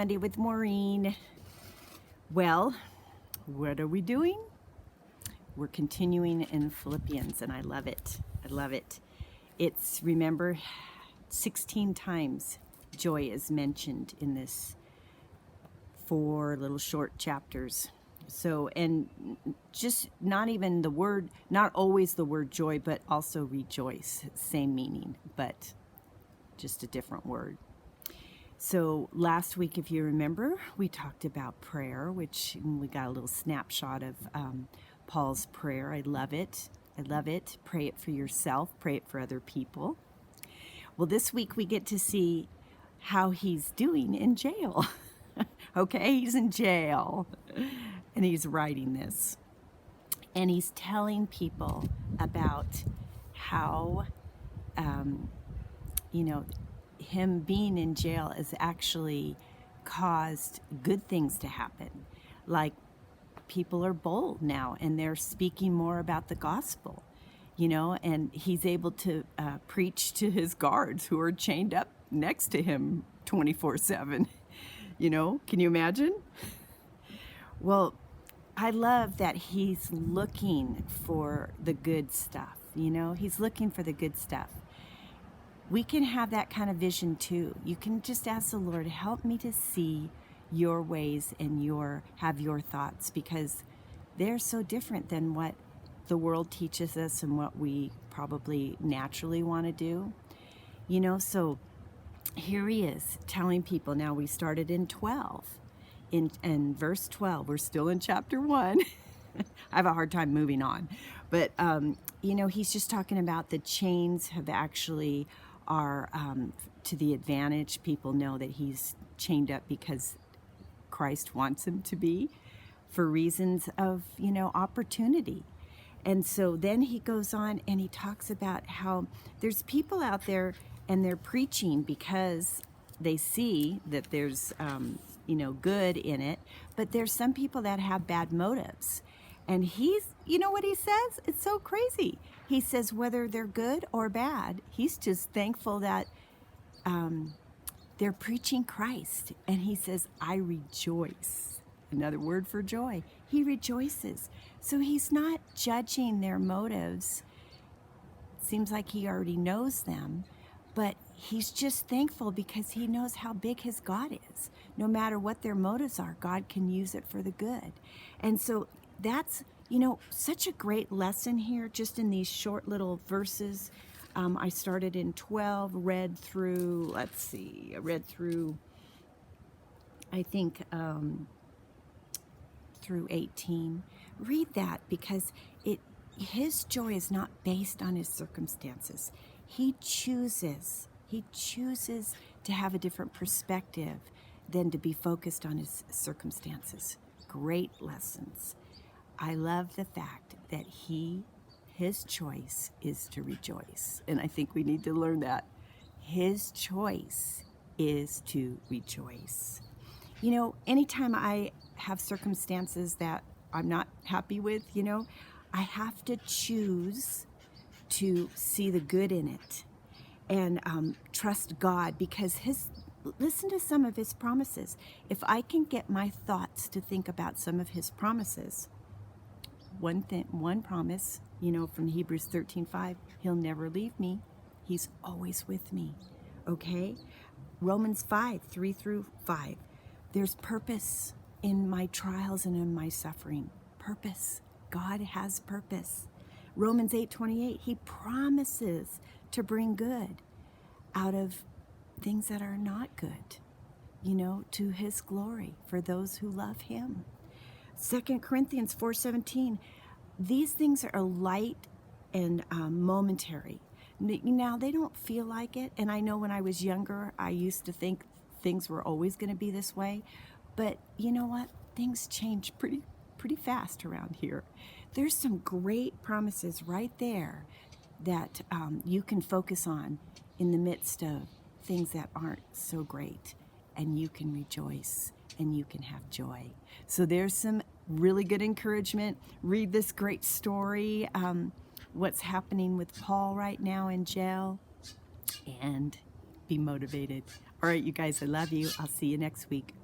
Monday with Maureen. Well, what are we doing? We're continuing in Philippians, and I love it. I love it. It's, remember, 16 times joy is mentioned in this 4 little short chapters. So, and just not even the word, not always the word joy, but also rejoice. Same meaning, but just a different word. So last week, if you remember, we talked about prayer, which we got a little snapshot of Paul's prayer. I love it. I love it. Pray it for yourself. Pray it for other people. Well, this week we get to see how he's doing in jail. Okay, he's in jail, and he's writing this. And he's telling people about how, him being in and has actually caused good things to happen. Like, people are bold now, and they're speaking more about the gospel, and he's able to preach to his guards who are chained up next to him 24/7. Can you imagine? Well, I love that he's looking for the good stuff. He's looking for the good stuff. We can have that kind of vision too. You can just ask the Lord, help me to see your ways and have your thoughts, because they're so different than what the world teaches us and what we probably naturally want to do. So here he is telling people. Now, we started in 12. In verse 12, we're still in chapter 1. I have a hard time moving on. But, he's just talking about the chains have actually are to the advantage. People know that he's chained up because Christ wants him to be, for reasons of, opportunity. And so then he goes on and he talks about how there's people out there and they're preaching because they see that there's, good in it, but there's some people that have bad motives. And he's, what he says? It's so crazy. He says whether they're good or bad, he's just thankful that they're preaching Christ. And he says, I rejoice. Another word for joy. He rejoices. So he's not judging their motives. Seems like he already knows them, but he's just thankful because he knows how big his God is. No matter what their motives are, God can use it for the good. And so that's, such a great lesson here, just in these short little verses. I started in 12, read through, I think, through 18. Read that, because his joy is not based on his circumstances. He chooses to have a different perspective than to be focused on his circumstances. Great lessons. I love the fact that his choice is to rejoice. And I think we need to learn that. His choice is to rejoice. Anytime I have circumstances that I'm not happy with, I have to choose to see the good in it and trust God, because listen to some of his promises. If I can get my thoughts to think about some of his promises, one promise, from Hebrews 13:5, he'll never leave me. He's always with me. Okay? Romans 5:3-5. There's purpose in my trials and in my suffering. Purpose. God has purpose. Romans 8:28, he promises to bring good out of things that are not good, to his glory, for those who love him. 2 Corinthians 4:17, these things are light and momentary. Now, they don't feel like it, and I know when I was younger, I used to think things were always going to be this way, but you know what? Things change pretty fast around here. There's some great promises right there that you can focus on in the midst of things that aren't so great, and you can rejoice and you can have joy. So there's some really good encouragement. Read this great story, what's happening with Paul right now in jail, and be motivated. All right, you guys, I love you. I'll see you next week.